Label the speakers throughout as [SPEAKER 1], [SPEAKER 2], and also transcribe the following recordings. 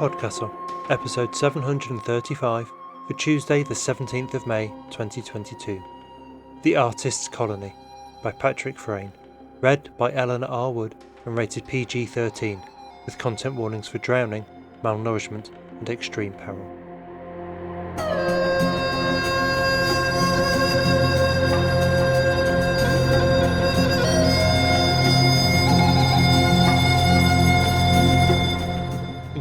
[SPEAKER 1] PodCastle, episode 735, for Tuesday the 17th of May 2022. The Artist's Colony, by Patrick Frayne, read by Eleanor R. Wood and rated PG-13, with content warnings for drowning, malnourishment and extreme peril.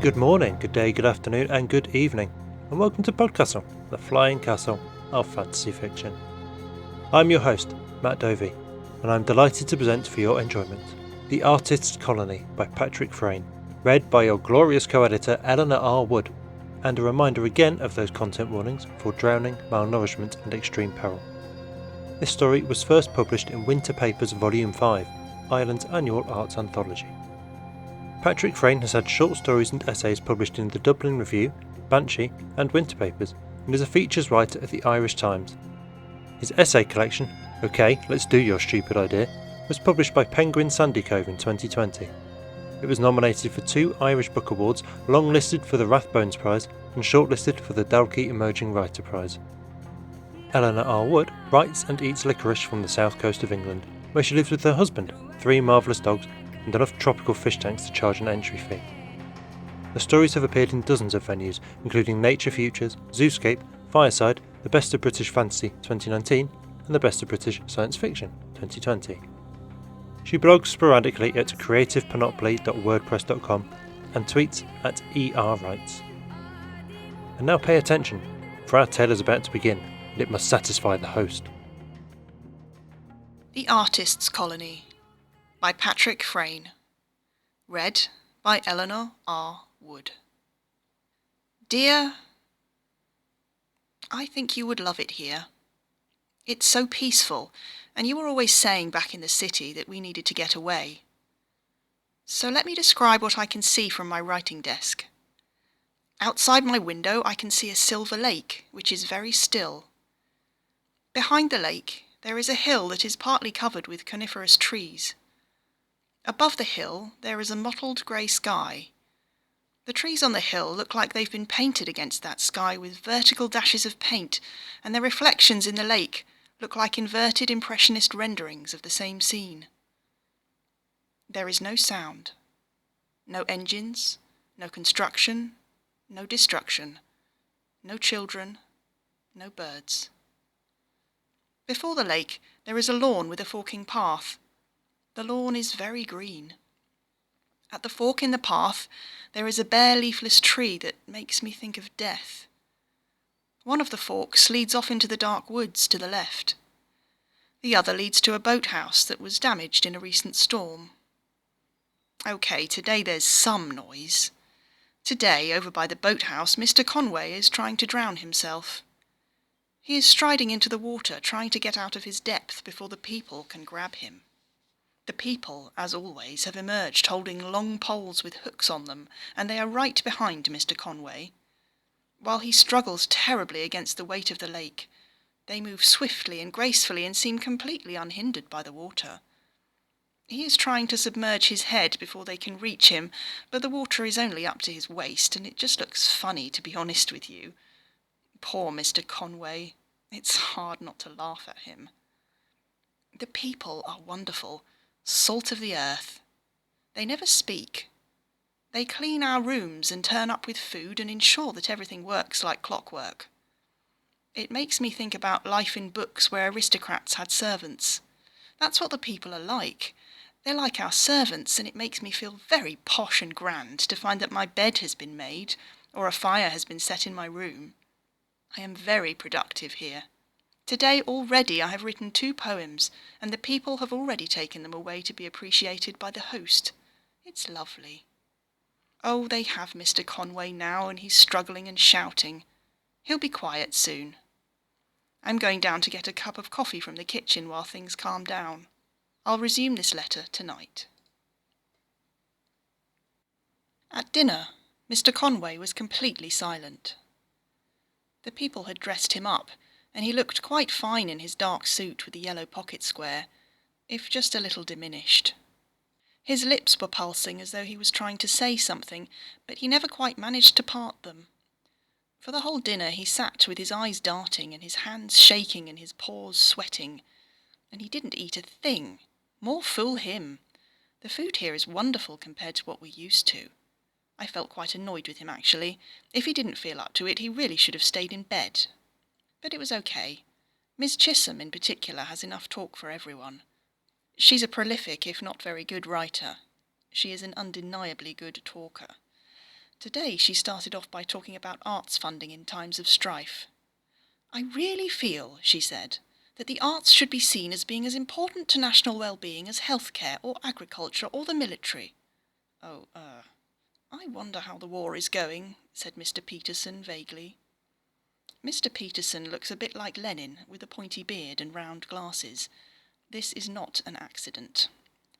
[SPEAKER 1] Good morning, good day, good afternoon and good evening, and welcome to PodCastle, the flying castle of fantasy fiction. I'm your host, Matt Dovey, and I'm delighted to present for your enjoyment The Artist's Colony by Patrick Frayne, read by your glorious co-editor Eleanor R. Wood, and a reminder again of those content warnings for drowning, malnourishment and extreme peril. This story was first published in Winter Papers Volume 5, Ireland's annual arts anthology. Patrick Frayne has had short stories and essays published in the Dublin Review, Banshee and Winter Papers, and is a features writer at the Irish Times. His essay collection, OK, Let's Do Your Stupid Idea, was published by Penguin Sandycove in 2020. It was nominated for 2 Irish Book Awards, longlisted for the Rathbones Prize and shortlisted for the Dalkey Emerging Writer Prize. Eleanor R. Wood writes and eats licorice from the south coast of England, where she lives with her husband, 3 marvellous dogs and enough tropical fish tanks to charge an entry fee. The stories have appeared in dozens of venues, including Nature Futures, Zooscape, Fireside, The Best of British Fantasy 2019 and The Best of British Science Fiction 2020. She blogs sporadically at creativepanoply.wordpress.com and tweets at ERWrites. And now pay attention, for our tale is about to begin, and it must satisfy the host.
[SPEAKER 2] The Artist's Colony by Patrick Frayne, read by Eleanor R. Wood. Dear, I think you would love it here. It's so peaceful, and you were always saying back in the city that we needed to get away. So let me describe what I can see from my writing desk. Outside my window I can see a silver lake, which is very still. Behind the lake there is a hill that is partly covered with coniferous trees. Above the hill there is a mottled grey sky. The trees on the hill look like they've been painted against that sky with vertical dashes of paint, and their reflections in the lake look like inverted impressionist renderings of the same scene. There is no sound, no engines, no construction, no destruction, no children, no birds. Before the lake there is a lawn with a forking path. The lawn is very green. At the fork in the path there is a bare leafless tree that makes me think of death. One of the forks leads off into the dark woods to the left. The other leads to a boathouse that was damaged in a recent storm. OK, today there's some noise. Today, over by the boathouse, Mr. Conway is trying to drown himself. He is striding into the water, trying to get out of his depth before the people can grab him. The people, as always, have emerged holding long poles with hooks on them, and they are right behind Mr. Conway. While he struggles terribly against the weight of the lake, they move swiftly and gracefully and seem completely unhindered by the water. He is trying to submerge his head before they can reach him, but the water is only up to his waist, and it just looks funny, to be honest with you. Poor Mr. Conway. It's hard not to laugh at him. The people are wonderful. Salt of the earth. They never speak. They clean our rooms and turn up with food and ensure that everything works like clockwork. It makes me think about life in books where aristocrats had servants. That's what the people are like. They're like our servants, and it makes me feel very posh and grand to find that my bed has been made or a fire has been set in my room. I am very productive here. Today already I have written 2 poems, and the people have already taken them away to be appreciated by the host. It's lovely. Oh, they have Mr. Conway now, and he's struggling and shouting. He'll be quiet soon. I'm going down to get a cup of coffee from the kitchen while things calm down. I'll resume this letter tonight. At dinner, Mr. Conway was completely silent. The people had dressed him up, and he looked quite fine in his dark suit with the yellow pocket square, if just a little diminished. His lips were pulsing as though he was trying to say something, but he never quite managed to part them. For the whole dinner he sat with his eyes darting and his hands shaking and his paws sweating. And he didn't eat a thing. More fool him. The food here is wonderful compared to what we're used to. I felt quite annoyed with him, actually. If he didn't feel up to it, he really should have stayed in bed. But it was okay. Miss Chisholm, in particular, has enough talk for everyone. She's a prolific, if not very good, writer. She is an undeniably good talker. Today she started off by talking about arts funding in times of strife. "I really feel," she said, "that the arts should be seen as being as important to national well-being as healthcare or agriculture or the military." I wonder how the war is going," said Mr. Peterson vaguely. Mr. Peterson looks a bit like Lenin, with a pointy beard and round glasses. This is not an accident.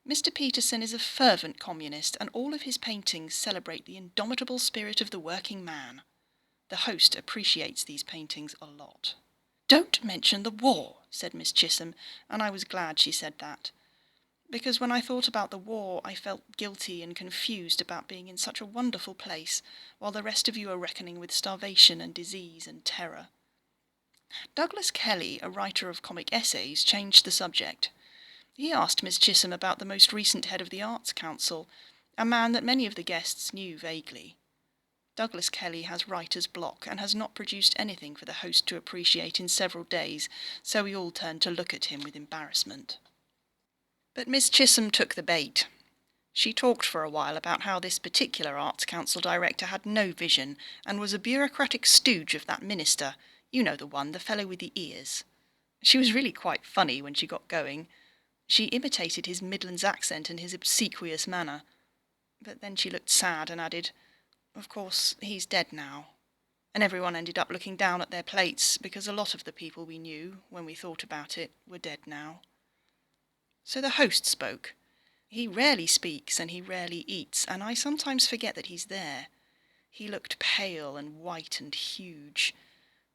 [SPEAKER 2] Mr. Peterson is a fervent communist, and all of his paintings celebrate the indomitable spirit of the working man. The host appreciates these paintings a lot. "Don't mention the war," said Miss Chisholm, and I was glad she said that. Because when I thought about the war, I felt guilty and confused about being in such a wonderful place, while the rest of you are reckoning with starvation and disease and terror. Douglas Kelly, a writer of comic essays, changed the subject. He asked Miss Chisholm about the most recent head of the Arts Council, a man that many of the guests knew vaguely. Douglas Kelly has writer's block and has not produced anything for the host to appreciate in several days, so we all turned to look at him with embarrassment. But Miss Chisholm took the bait. She talked for a while about how this particular Arts Council director had no vision and was a bureaucratic stooge of that minister, you know the one, the fellow with the ears. She was really quite funny when she got going. She imitated his Midlands accent and his obsequious manner. But then she looked sad and added, "Of course, he's dead now." And everyone ended up looking down at their plates because a lot of the people we knew, when we thought about it, were dead now. So the host spoke. He rarely speaks and he rarely eats, and I sometimes forget that he's there. He looked pale and white and huge.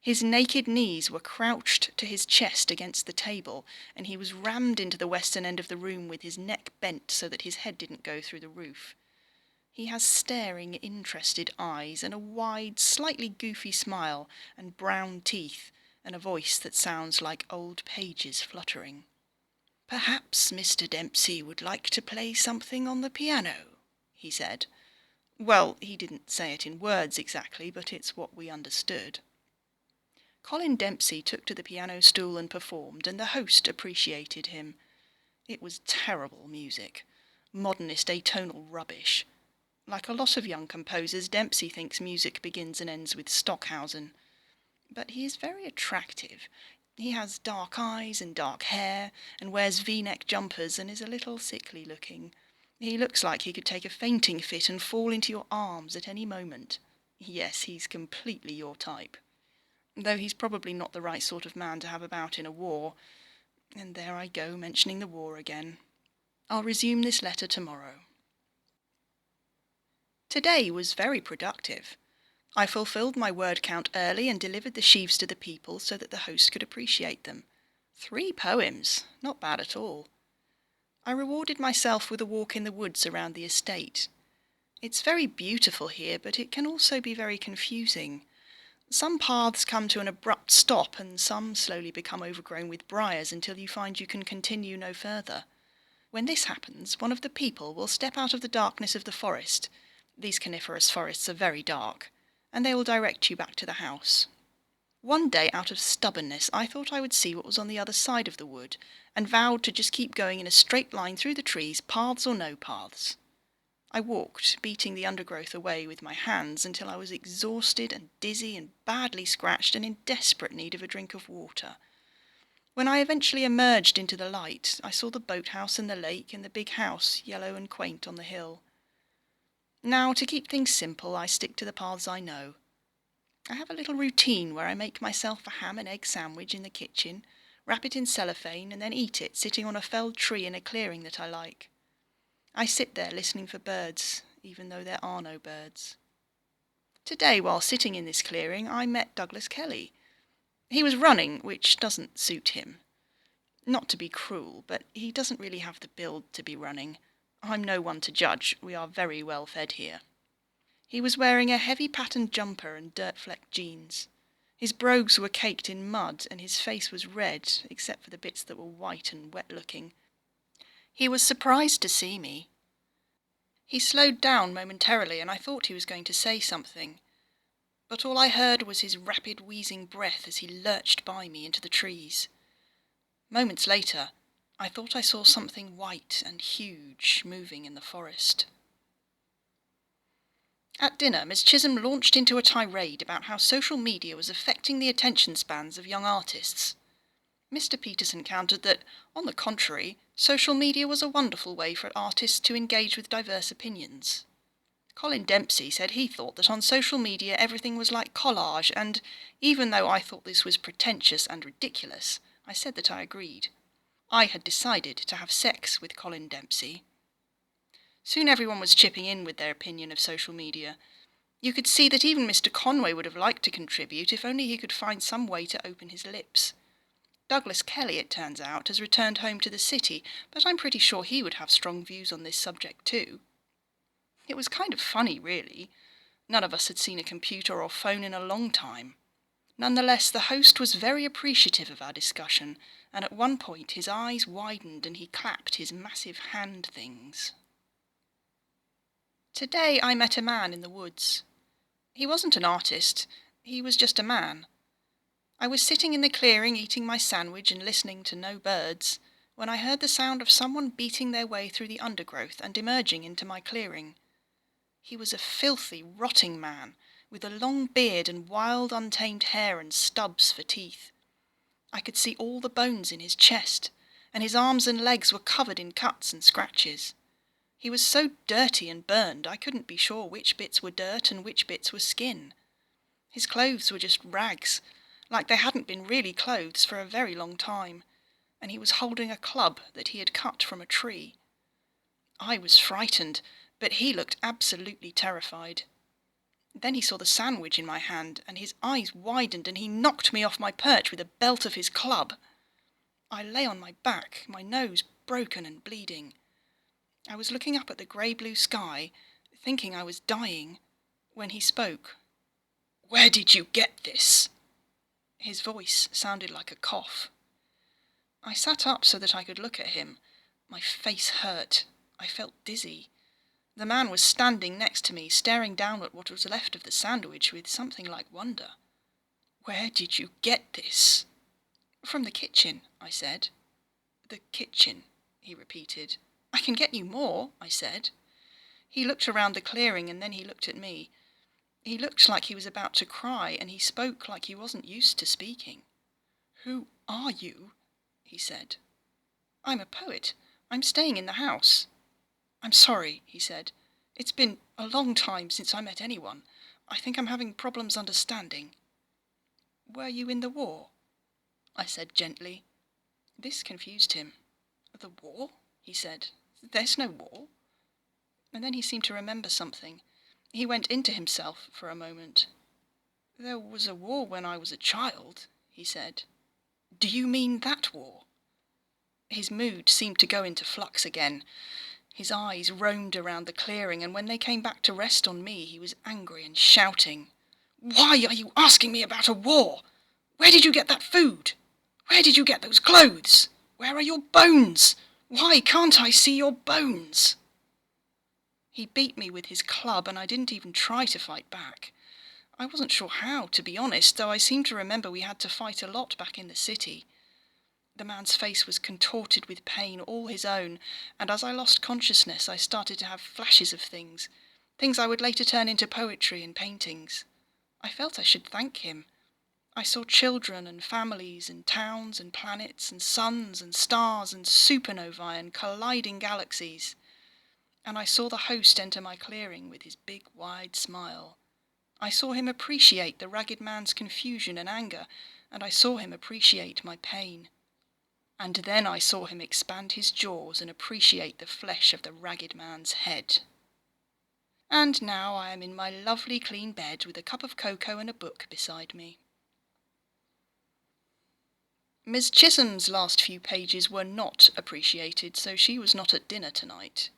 [SPEAKER 2] His naked knees were crouched to his chest against the table, and he was rammed into the western end of the room with his neck bent so that his head didn't go through the roof. He has staring, interested eyes and a wide, slightly goofy smile and brown teeth and a voice that sounds like old pages fluttering. "Perhaps Mr. Dempsey would like to play something on the piano," he said. Well, he didn't say it in words exactly, but it's what we understood. Colin Dempsey took to the piano stool and performed, and the host appreciated him. It was terrible music, modernist atonal rubbish. Like a lot of young composers, Dempsey thinks music begins and ends with Stockhausen. But he is very attractive. He has dark eyes and dark hair, and wears V-neck jumpers and is a little sickly looking. He looks like he could take a fainting fit and fall into your arms at any moment. Yes, he's completely your type. Though he's probably not the right sort of man to have about in a war. And there I go, mentioning the war again. I'll resume this letter tomorrow. Today was very productive. I fulfilled my word count early and delivered the sheaves to the people so that the host could appreciate them. 3 poems, not bad at all. I rewarded myself with a walk in the woods around the estate. It's very beautiful here, but it can also be very confusing. Some paths come to an abrupt stop and some slowly become overgrown with briars until you find you can continue no further. When this happens, one of the people will step out of the darkness of the forest. These coniferous forests are very dark, and they will direct you back to the house. One day, out of stubbornness, I thought I would see what was on the other side of the wood, and vowed to just keep going in a straight line through the trees, paths or no paths. I walked, beating the undergrowth away with my hands until I was exhausted and dizzy and badly scratched and in desperate need of a drink of water. When I eventually emerged into the light, I saw the boathouse and the lake and the big house, yellow and quaint, on the hill. Now, to keep things simple, I stick to the paths I know. I have a little routine where I make myself a ham and egg sandwich in the kitchen, wrap it in cellophane, and then eat it sitting on a felled tree in a clearing that I like. I sit there listening for birds, even though there are no birds. Today, while sitting in this clearing, I met Douglas Kelly. He was running, which doesn't suit him. Not to be cruel, but he doesn't really have the build to be running. I'm no one to judge, we are very well fed here. He was wearing a heavy patterned jumper and dirt-flecked jeans. His brogues were caked in mud, and his face was red, except for the bits that were white and wet-looking. He was surprised to see me. He slowed down momentarily, and I thought he was going to say something. But all I heard was his rapid wheezing breath as he lurched by me into the trees. Moments later, I thought I saw something white and huge moving in the forest. At dinner, Miss Chisholm launched into a tirade about how social media was affecting the attention spans of young artists. Mr. Peterson countered that, on the contrary, social media was a wonderful way for artists to engage with diverse opinions. Colin Dempsey said he thought that on social media everything was like collage, and, even though I thought this was pretentious and ridiculous, I said that I agreed. I had decided to have sex with Colin Dempsey. Soon everyone was chipping in with their opinion of social media. You could see that even Mr. Conway would have liked to contribute if only he could find some way to open his lips. Douglas Kelly, it turns out, has returned home to the city, but I'm pretty sure he would have strong views on this subject too. It was kind of funny, really. None of us had seen a computer or phone in a long time. Nonetheless, the host was very appreciative of our discussion, and at one point his eyes widened and he clapped his massive hand things. Today I met a man in the woods. He wasn't an artist, he was just a man. I was sitting in the clearing eating my sandwich and listening to no birds, when I heard the sound of someone beating their way through the undergrowth and emerging into my clearing. He was a filthy, rotting man, with a long beard and wild, untamed hair and stubs for teeth. I could see all the bones in his chest, and his arms and legs were covered in cuts and scratches. He was so dirty and burned I couldn't be sure which bits were dirt and which bits were skin. His clothes were just rags, like they hadn't been really clothes for a very long time, and he was holding a club that he had cut from a tree. I was frightened, but he looked absolutely terrified. Then he saw the sandwich in my hand, and his eyes widened, and he knocked me off my perch with the belt of his club. I lay on my back, my nose broken and bleeding. I was looking up at the grey-blue sky, thinking I was dying, when he spoke. "Where did you get this?" His voice sounded like a cough. I sat up so that I could look at him. My face hurt. I felt dizzy. The man was standing next to me, staring down at what was left of the sandwich with something like wonder. "Where did you get this?" "From the kitchen," I said. "The kitchen," he repeated. "I can get you more," I said. He looked around the clearing and then he looked at me. He looked like he was about to cry, and he spoke like he wasn't used to speaking. "Who are you?" he said. "I'm a poet. I'm staying in the house." "I'm sorry," he said. "It's been a long time since I met anyone. I think I'm having problems understanding." "Were you in the war?" I said gently. This confused him. "The war?" he said. "There's no war." And then he seemed to remember something. He went into himself for a moment. "There was a war when I was a child," he said. "Do you mean that war?" His mood seemed to go into flux again. His eyes roamed around the clearing, and when they came back to rest on me, he was angry and shouting. "Why are you asking me about a war? Where did you get that food? Where did you get those clothes? Where are your bones? Why can't I see your bones?" He beat me with his club, and I didn't even try to fight back. I wasn't sure how, to be honest, though I seem to remember we had to fight a lot back in the city. The man's face was contorted with pain, all his own, and as I lost consciousness I started to have flashes of things I would later turn into poetry and paintings. I felt I should thank him. I saw children and families and towns and planets and suns and stars and supernovae and colliding galaxies. And I saw the host enter my clearing with his big wide smile. I saw him appreciate the ragged man's confusion and anger, and I saw him appreciate my pain. And then I saw him expand his jaws and appreciate the flesh of the ragged man's head. And now I am in my lovely clean bed with a cup of cocoa and a book beside me. Miss Chisholm's last few pages were not appreciated, so she was not at dinner tonight.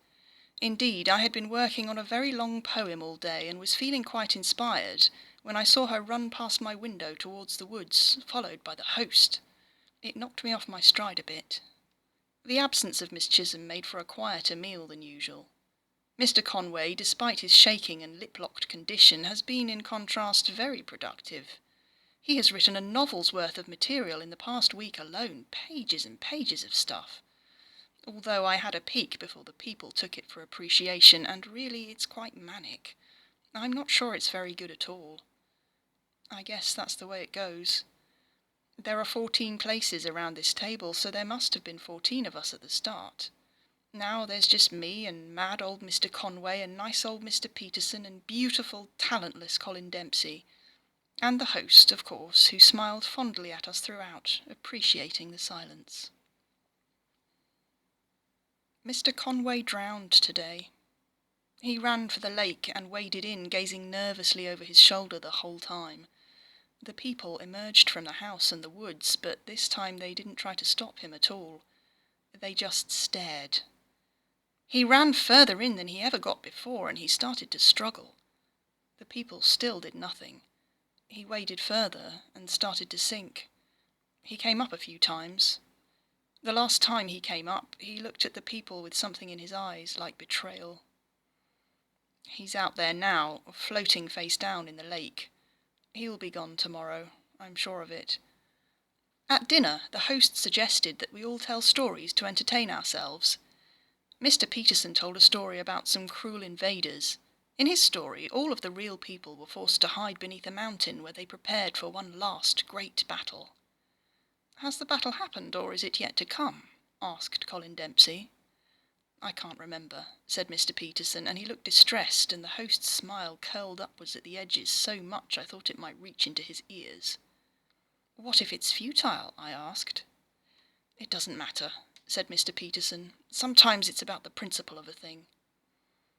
[SPEAKER 2] Indeed, I had been working on a very long poem all day and was feeling quite inspired when I saw her run past my window towards the woods, followed by the host. It knocked me off my stride a bit. The absence of Miss Chisholm made for a quieter meal than usual. Mr. Conway, despite his shaking and lip-locked condition, has been, in contrast, very productive. He has written a novel's worth of material in the past week alone, pages and pages of stuff. Although I had a peek before the people took it for appreciation, and really it's quite manic. I'm not sure it's very good at all. I guess that's the way it goes. There are 14 places around this table, so there must have been 14 of us at the start. Now there's just me and mad old Mr. Conway and nice old Mr. Peterson and beautiful, talentless Colin Dempsey. And the host, of course, who smiled fondly at us throughout, appreciating the silence. Mr. Conway drowned today. He ran for the lake and waded in, gazing nervously over his shoulder the whole time. The people emerged from the house and the woods, but this time they didn't try to stop him at all. They just stared. He ran further in than he ever got before, and he started to struggle. The people still did nothing. He waded further and started to sink. He came up a few times. The last time he came up, he looked at the people with something in his eyes like betrayal. He's out there now, floating face down in the lake. He'll be gone tomorrow, I'm sure of it. At dinner, the host suggested that we all tell stories to entertain ourselves. Mr. Peterson told a story about some cruel invaders. In his story, all of the real people were forced to hide beneath a mountain where they prepared for one last great battle. "Has the battle happened, or is it yet to come?" asked Colin Dempsey. "I can't remember," said Mr. Peterson, and he looked distressed, and the host's smile curled upwards at the edges so much I thought it might reach into his ears. "What if it's futile?" I asked. "It doesn't matter," said Mr. Peterson. "Sometimes it's about the principle of a thing."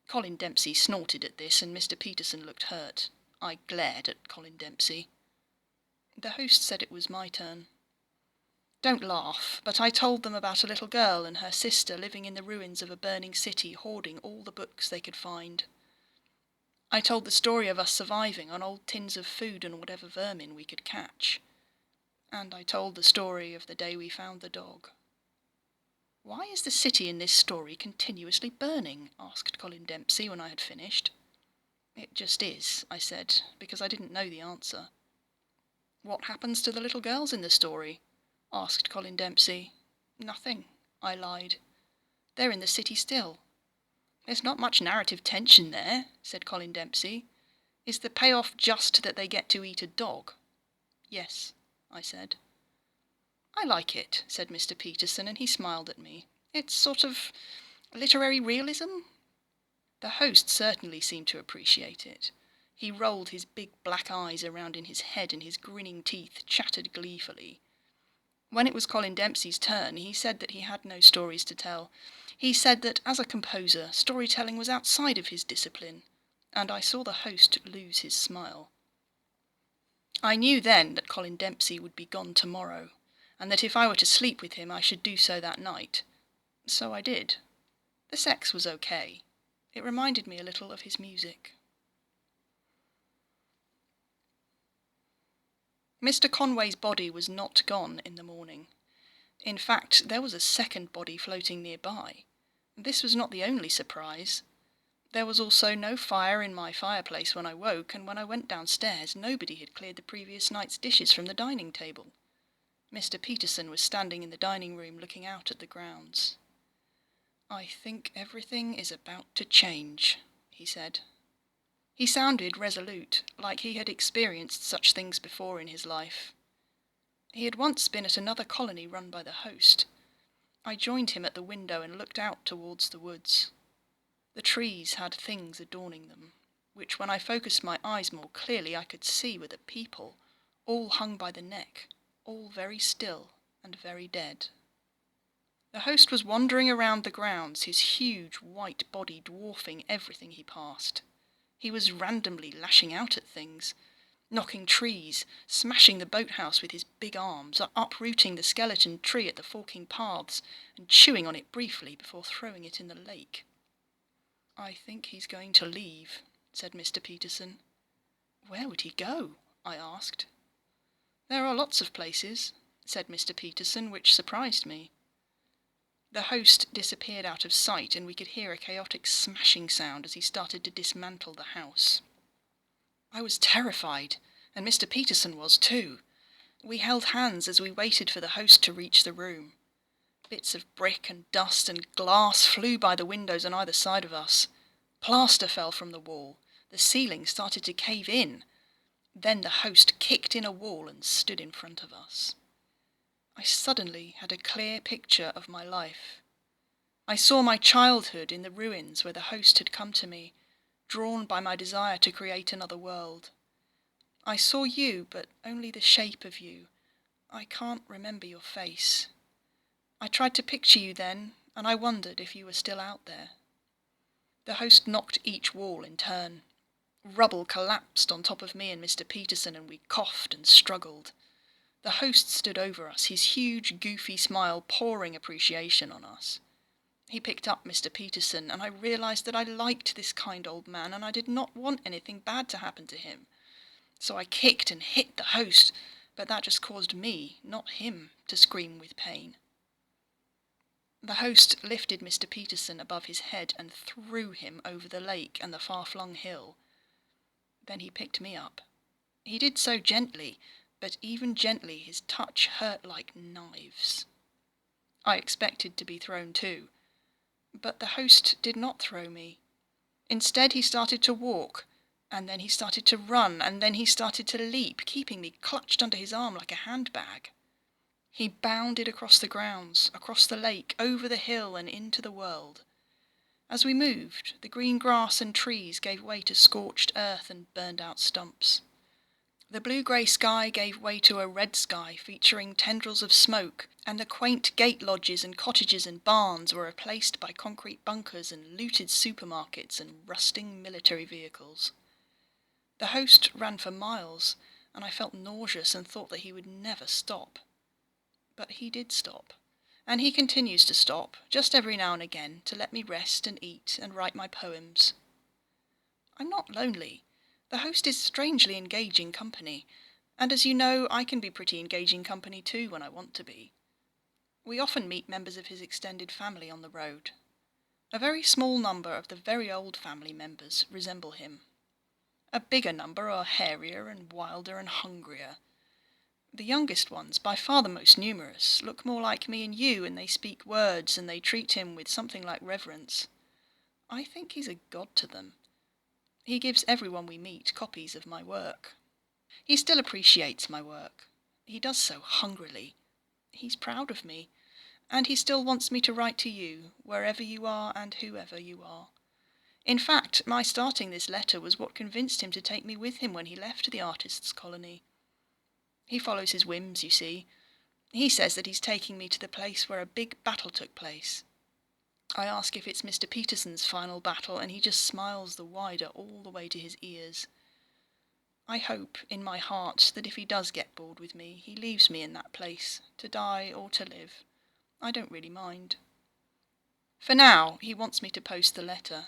[SPEAKER 2] Colin Dempsey snorted at this, and Mr. Peterson looked hurt. I glared at Colin Dempsey. The host said it was my turn. "Don't laugh, but I told them about a little girl and her sister living in the ruins of a burning city, hoarding all the books they could find. I told the story of us surviving on old tins of food and whatever vermin we could catch. And I told the story of the day we found the dog." "Why is the city in this story continuously burning?" asked Colin Dempsey when I had finished. "It just is," I said, because I didn't know the answer. "What happens to the little girls in the story?" asked Colin Dempsey. "Nothing," I lied. "They're in the city still." "There's not much narrative tension there," said Colin Dempsey. "Is the payoff just that they get to eat a dog?" "Yes," I said. "I like it," said Mr. Peterson, and he smiled at me. "It's sort of literary realism." The host certainly seemed to appreciate it. He rolled his big black eyes around in his head, and his grinning teeth chattered gleefully. When it was Colin Dempsey's turn, he said that he had no stories to tell. He said that, as a composer, storytelling was outside of his discipline, and I saw the host lose his smile. I knew then that Colin Dempsey would be gone tomorrow, and that if I were to sleep with him I should do so that night. So I did. The sex was okay. It reminded me a little of his music. Mr. Conway's body was not gone in the morning. In fact, there was a second body floating nearby. This was not the only surprise. There was also no fire in my fireplace when I woke, and when I went downstairs nobody had cleared the previous night's dishes from the dining table. Mr. Peterson was standing in the dining room looking out at the grounds. "I think everything is about to change," he said. He sounded resolute, like he had experienced such things before in his life. He had once been at another colony run by the host. I joined him at the window and looked out towards the woods. The trees had things adorning them, which when I focused my eyes more clearly I could see were the people, all hung by the neck, all very still and very dead. The host was wandering around the grounds, his huge white body dwarfing everything he passed. He was randomly lashing out at things, knocking trees, smashing the boathouse with his big arms, uprooting the skeleton tree at the forking paths, and chewing on it briefly before throwing it in the lake. "I think he's going to leave," said Mr. Peterson. "Where would he go?" I asked. "There are lots of places," said Mr. Peterson, which surprised me. The host disappeared out of sight, and we could hear a chaotic smashing sound as he started to dismantle the house. I was terrified, and Mr. Peterson was too. We held hands as we waited for the host to reach the room. Bits of brick and dust and glass flew by the windows on either side of us. Plaster fell from the wall. The ceiling started to cave in. Then the host kicked in a wall and stood in front of us. I suddenly had a clear picture of my life. I saw my childhood in the ruins where the host had come to me, drawn by my desire to create another world. I saw you, but only the shape of you. I can't remember your face. I tried to picture you then, and I wondered if you were still out there. The host knocked each wall in turn. Rubble collapsed on top of me and Mr. Peterson, and we coughed and struggled. The host stood over us, his huge, goofy smile pouring appreciation on us. He picked up Mr. Peterson, and I realised that I liked this kind old man, and I did not want anything bad to happen to him. So I kicked and hit the host, but that just caused me, not him, to scream with pain. The host lifted Mr. Peterson above his head and threw him over the lake and the far-flung hill. Then he picked me up. He did so gently, but even gently his touch hurt like knives. I expected to be thrown too, but the host did not throw me. Instead he started to walk, and then he started to run, and then he started to leap, keeping me clutched under his arm like a handbag. He bounded across the grounds, across the lake, over the hill and into the world. As we moved, the green grass and trees gave way to scorched earth and burned-out stumps. The blue-grey sky gave way to a red sky featuring tendrils of smoke, and the quaint gate lodges and cottages and barns were replaced by concrete bunkers and looted supermarkets and rusting military vehicles. The host ran for miles, and I felt nauseous and thought that he would never stop. But he did stop, and he continues to stop, just every now and again, to let me rest and eat and write my poems. I'm not lonely. The host is strangely engaging company, and as you know, I can be pretty engaging company too when I want to be. We often meet members of his extended family on the road. A very small number of the very old family members resemble him. A bigger number are hairier and wilder and hungrier. The youngest ones, by far the most numerous, look more like me and you, and they speak words, and they treat him with something like reverence. I think he's a god to them. He gives everyone we meet copies of my work. He still appreciates my work. He does so hungrily. He's proud of me, and he still wants me to write to you, wherever you are and whoever you are. In fact, my starting this letter was what convinced him to take me with him when he left the artists' colony. He follows his whims, you see. He says that he's taking me to the place where a big battle took place. I ask if it's Mr. Peterson's final battle, and he just smiles the wider all the way to his ears. I hope, in my heart, that if he does get bored with me, he leaves me in that place, to die or to live. I don't really mind. For now, he wants me to post the letter.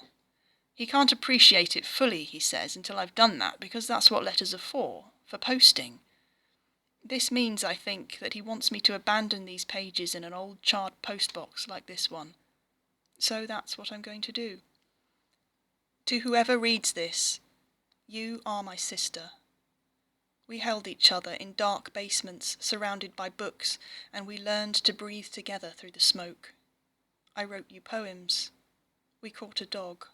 [SPEAKER 2] He can't appreciate it fully, he says, until I've done that, because that's what letters are for posting. This means, I think, that he wants me to abandon these pages in an old charred postbox like this one. So that's what I'm going to do. To whoever reads this, you are my sister. We held each other in dark basements surrounded by books, and we learned to breathe together through the smoke. I wrote you poems. We caught a dog.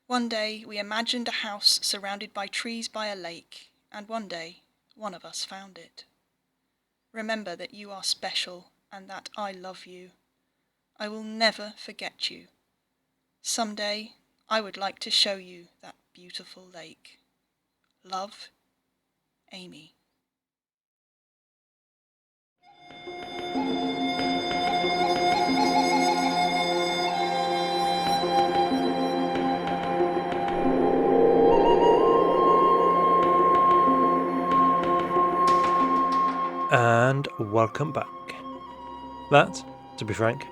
[SPEAKER 2] One day we imagined a house surrounded by trees by a lake, and one day one of us found it. Remember that you are special and that I love you. I will never forget you. Someday I would like to show you that beautiful lake. Love, Amy.
[SPEAKER 1] And welcome back. That, to be frank,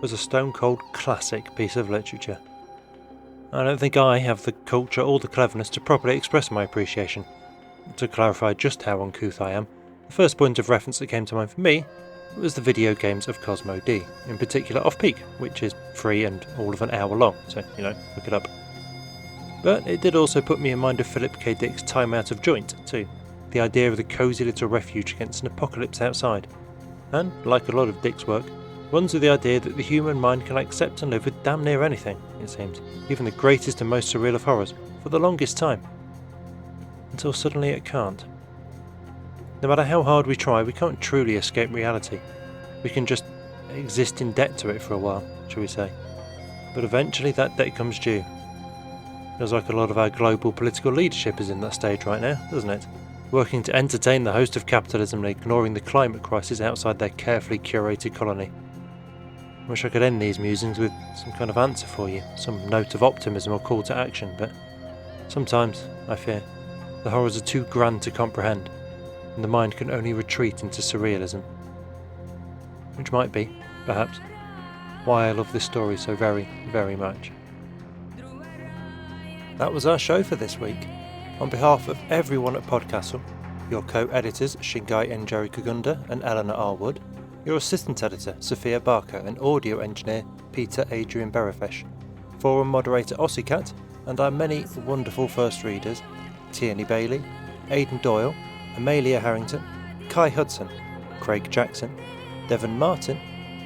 [SPEAKER 1] was a stone-cold classic piece of literature. I don't think I have the culture or the cleverness to properly express my appreciation. To clarify just how uncouth I am, the first point of reference that came to mind for me was the video games of Cosmo D, in particular Off-Peak, which is free and all of an hour long, so, look it up. But it did also put me in mind of Philip K. Dick's Time Out of Joint, too, the idea of the cosy little refuge against an apocalypse outside, and, like a lot of Dick's work, runs with the idea that the human mind can accept and live with damn near anything, it seems, even the greatest and most surreal of horrors, for the longest time. Until suddenly it can't. No matter how hard we try, we can't truly escape reality. We can just exist in debt to it for a while, shall we say. But eventually that debt comes due. Feels like a lot of our global political leadership is in that stage right now, doesn't it? Working to entertain the host of capitalism and ignoring the climate crisis outside their carefully curated colony. I wish I could end these musings with some kind of answer for you, some note of optimism or call to action, but sometimes, I fear, the horrors are too grand to comprehend, and the mind can only retreat into surrealism. Which might be, perhaps, why I love this story so very, very much. That was our show for this week. On behalf of everyone at PodCastle, your co-editors Shingai Njeri Kagunda and Eleanor R. Wood, your assistant editor Sophia Barker and audio engineer Peter Adrian Berefesh, forum moderator Ossicat, and our many wonderful first readers Tierney Bailey, Aidan Doyle, Amelia Harrington, Kai Hudson, Craig Jackson, Devon Martin,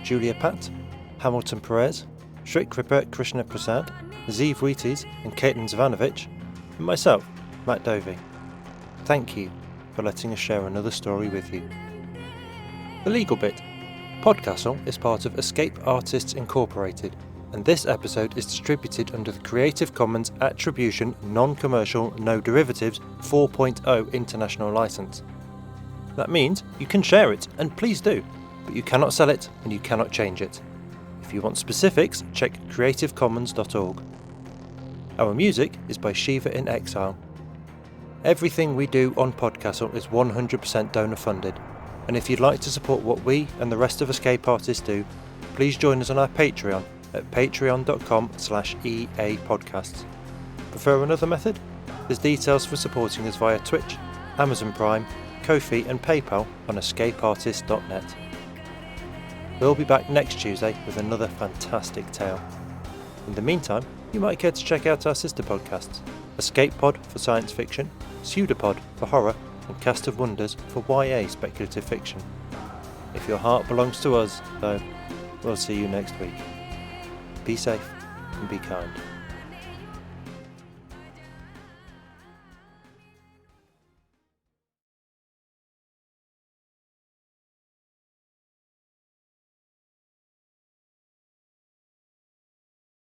[SPEAKER 1] Julia Patt, Hamilton Perez, Sri Kripa Krishna Prasad, Zeev Wheaties and Caitlin Zvanovich, and myself, Matt Dovey. Thank you for letting us share another story with you. The legal bit. PodCastle is part of Escape Artists Incorporated, and this episode is distributed under the Creative Commons Attribution Non-Commercial No Derivatives 4.0 International License. That means you can share it, and please do, but you cannot sell it and you cannot change it. If you want specifics, check creativecommons.org. Our music is by Shiva in Exile. Everything we do on PodCastle is 100% donor funded, and if you'd like to support what we and the rest of Escape Artists do, please join us on our Patreon at patreon.com/EAPodcasts. Prefer another method? There's details for supporting us via Twitch, Amazon Prime, Ko-fi and PayPal on escapeartist.net. We'll be back next Tuesday with another fantastic tale. In the meantime, you might care to check out our sister podcasts, Escape Pod for science fiction, Pseudopod for horror, and Cast of Wonders for YA speculative fiction. If your heart belongs to us, though, we'll see you next week. Be safe and be kind.